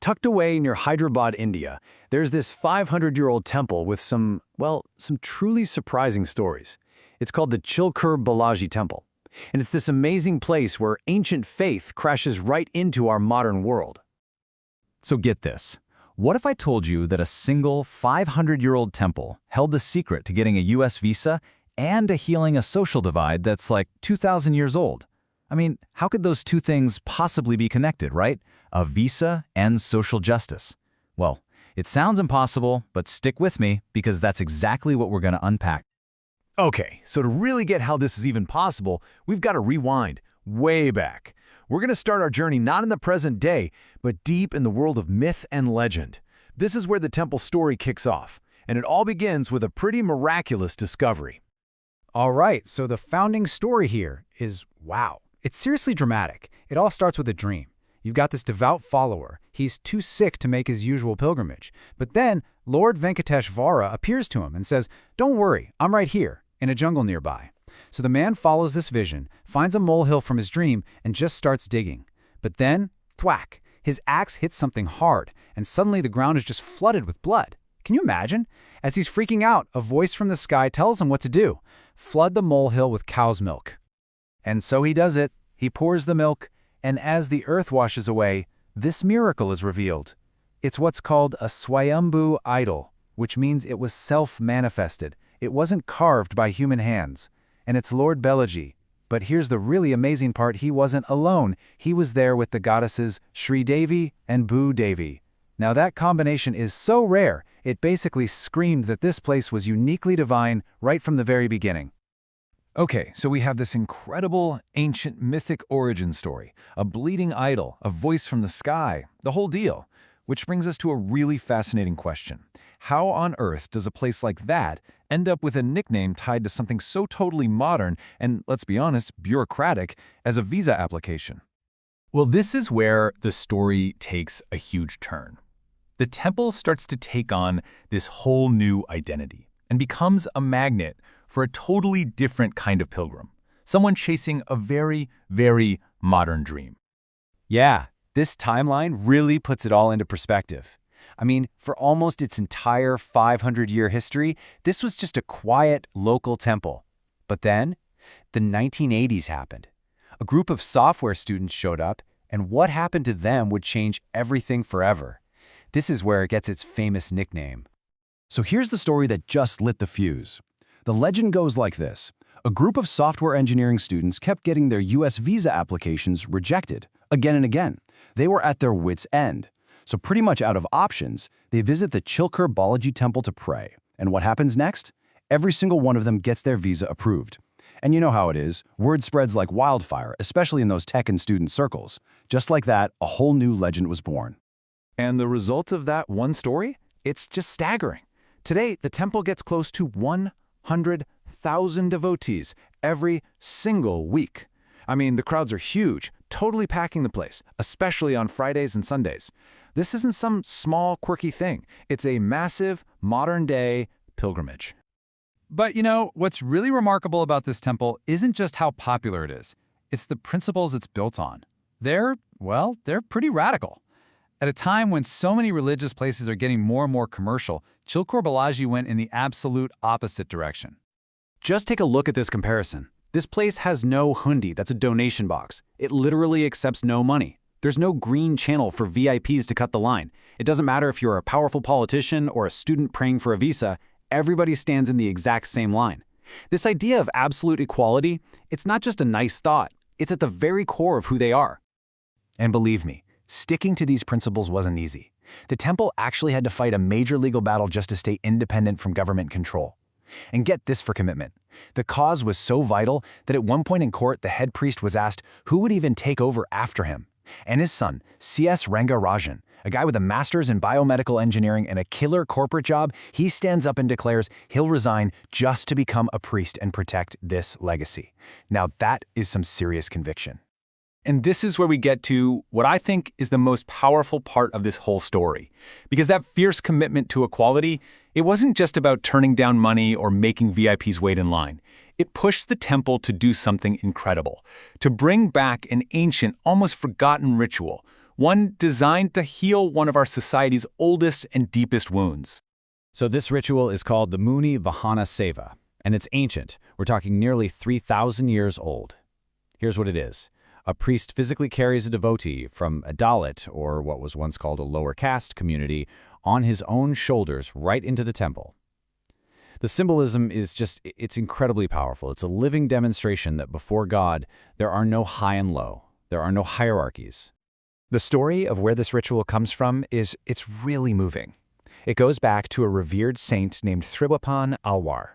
Tucked away near Hyderabad, India, there's this 500-year-old temple with some truly surprising stories. It's called the Chilkur Balaji Temple, and it's this amazing place where ancient faith crashes right into our modern world. So get this. What if I told you that a single 500-year-old temple held the secret to getting a US visa and to healing a social divide that's like 2,000 years old? I mean, how could those two things possibly be connected, right? A visa and social justice. Well, it sounds impossible, but stick with me because that's exactly what we're going to unpack. Okay, so to really get how this is even possible, we've got to rewind way back. We're going to start our journey not in the present day, but deep in the world of myth and legend. This is where the temple story kicks off, and it all begins with a pretty miraculous discovery. All right, so the founding story here is wow. It's seriously dramatic. It all starts with a dream. You've got this devout follower. He's too sick to make his usual pilgrimage. But then Lord Venkateshvara appears to him and says, "Don't worry, I'm right here, in a jungle nearby." So the man follows this vision, finds a molehill from his dream, and just starts digging. But then, thwack, his axe hits something hard, and suddenly the ground is just flooded with blood. Can you imagine? As he's freaking out, a voice from the sky tells him what to do. Flood the molehill with cow's milk. And so he does it. He pours the milk, and as the earth washes away, this miracle is revealed. It's what's called a Swayambhu idol, which means it was self-manifested. It wasn't carved by human hands. And it's Lord Balaji. But here's the really amazing part, he wasn't alone. He was there with the goddesses Sri Devi and Bhu Devi. Now that combination is so rare, it basically screamed that this place was uniquely divine right from the very beginning. Okay, so we have this incredible, ancient, mythic origin story, a bleeding idol, a voice from the sky, the whole deal. Which brings us to a really fascinating question. How on earth does a place like that end up with a nickname tied to something so totally modern and, let's be honest, bureaucratic as a visa application? Well, this is where the story takes a huge turn. The temple starts to take on this whole new identity and becomes a magnet for a totally different kind of pilgrim, someone chasing a very, very modern dream. Yeah, this timeline really puts it all into perspective. I mean, for almost its entire 500-year history, this was just a quiet, local temple. But then, the 1980s happened. A group of software students showed up, and what happened to them would change everything forever. This is where it gets its famous nickname. So here's the story that just lit the fuse. The legend goes like this. A group of software engineering students kept getting their US visa applications rejected, again and again. They were at their wits' end. So pretty much out of options, they visit the Chilkur Balaji Temple to pray. And what happens next? Every single one of them gets their visa approved. And you know how it is. Word spreads like wildfire, especially in those tech and student circles. Just like that, a whole new legend was born. And the result of that one story? It's just staggering. Today, the temple gets close to 100,000 devotees every single week. I mean, the crowds are huge, totally packing the place, especially on Fridays and Sundays. This isn't some small, quirky thing. It's a massive, modern-day pilgrimage. But what's really remarkable about this temple isn't just how popular it is. It's the principles it's built on. They're pretty radical. At a time when so many religious places are getting more and more commercial, Chilkur Balaji went in the absolute opposite direction. Just take a look at this comparison. This place has no hundi, that's a donation box. It literally accepts no money. There's no green channel for VIPs to cut the line. It doesn't matter if you're a powerful politician or a student praying for a visa, everybody stands in the exact same line. This idea of absolute equality, it's not just a nice thought. It's at the very core of who they are. And believe me, sticking to these principles wasn't easy. The temple actually had to fight a major legal battle just to stay independent from government control. And get this for commitment. The cause was so vital that at one point in court, the head priest was asked who would even take over after him. And his son, C.S. Rangarajan, a guy with a master's in biomedical engineering and a killer corporate job, he stands up and declares he'll resign just to become a priest and protect this legacy. Now that is some serious conviction. And this is where we get to what I think is the most powerful part of this whole story. Because that fierce commitment to equality, it wasn't just about turning down money or making VIPs wait in line. It pushed the temple to do something incredible, to bring back an ancient, almost forgotten ritual, one designed to heal one of our society's oldest and deepest wounds. So this ritual is called the Muni Vahana Seva, and it's ancient. We're talking nearly 3,000 years old. Here's what it is. A priest physically carries a devotee from a Dalit, or what was once called a lower caste community, on his own shoulders right into the temple. The symbolism is it's incredibly powerful. It's a living demonstration that before God, there are no high and low. There are no hierarchies. The story of where this ritual comes from it's really moving. It goes back to a revered saint named Thriwapan Alwar.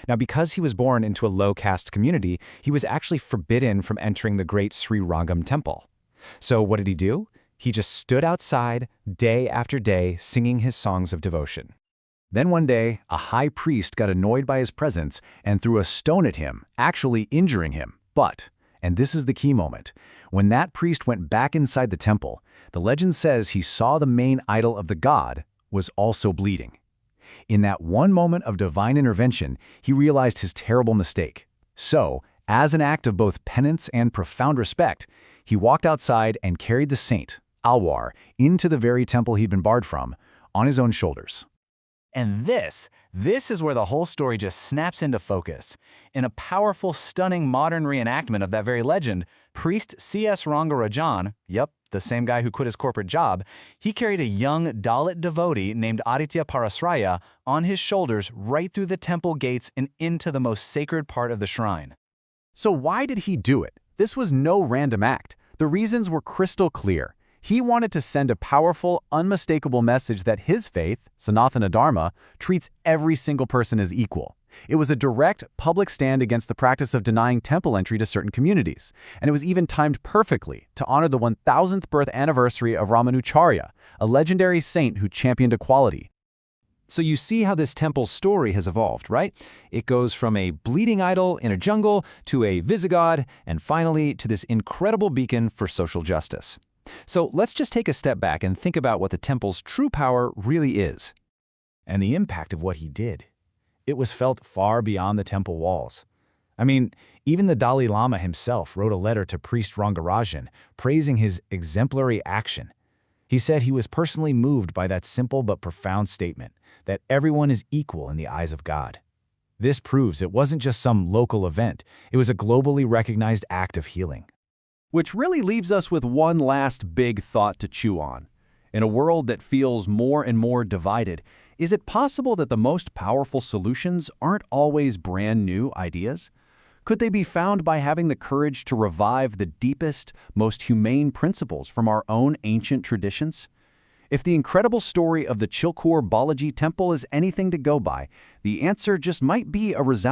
Now, because he was born into a low-caste community, he was actually forbidden from entering the great Sri Rangam temple. So what did he do? He just stood outside day after day singing his songs of devotion. Then one day, a high priest got annoyed by his presence and threw a stone at him, actually injuring him. But, and this is the key moment, when that priest went back inside the temple, the legend says he saw the main idol of the god was also bleeding. In that one moment of divine intervention, he realized his terrible mistake. So, as an act of both penance and profound respect, he walked outside and carried the saint, Alwar, into the very temple he'd been barred from, on his own shoulders. And this is where the whole story just snaps into focus. In a powerful, stunning modern reenactment of that very legend, priest C.S. Rangarajan, yep, the same guy who quit his corporate job, he carried a young Dalit devotee named Aditya Parasraya on his shoulders right through the temple gates and into the most sacred part of the shrine. So why did he do it? This was no random act. The reasons were crystal clear. He wanted to send a powerful, unmistakable message that his faith, Sanatana Dharma, treats every single person as equal. It was a direct, public stand against the practice of denying temple entry to certain communities, and it was even timed perfectly to honor the 1000th birth anniversary of Ramanujarya, a legendary saint who championed equality. So you see how this temple story has evolved, right? It goes from a bleeding idol in a jungle to a Visigoth, and finally to this incredible beacon for social justice. So let's just take a step back and think about what the temple's true power really is. And the impact of what he did. It was felt far beyond the temple walls. I mean, even the Dalai Lama himself wrote a letter to priest Rangarajan praising his exemplary action. He said he was personally moved by that simple but profound statement, that everyone is equal in the eyes of God. This proves it wasn't just some local event, it was a globally recognized act of healing. Which really leaves us with one last big thought to chew on. In a world that feels more and more divided, is it possible that the most powerful solutions aren't always brand new ideas? Could they be found by having the courage to revive the deepest, most humane principles from our own ancient traditions? If the incredible story of the Chilkoor Balaji Temple is anything to go by, the answer just might be a resounding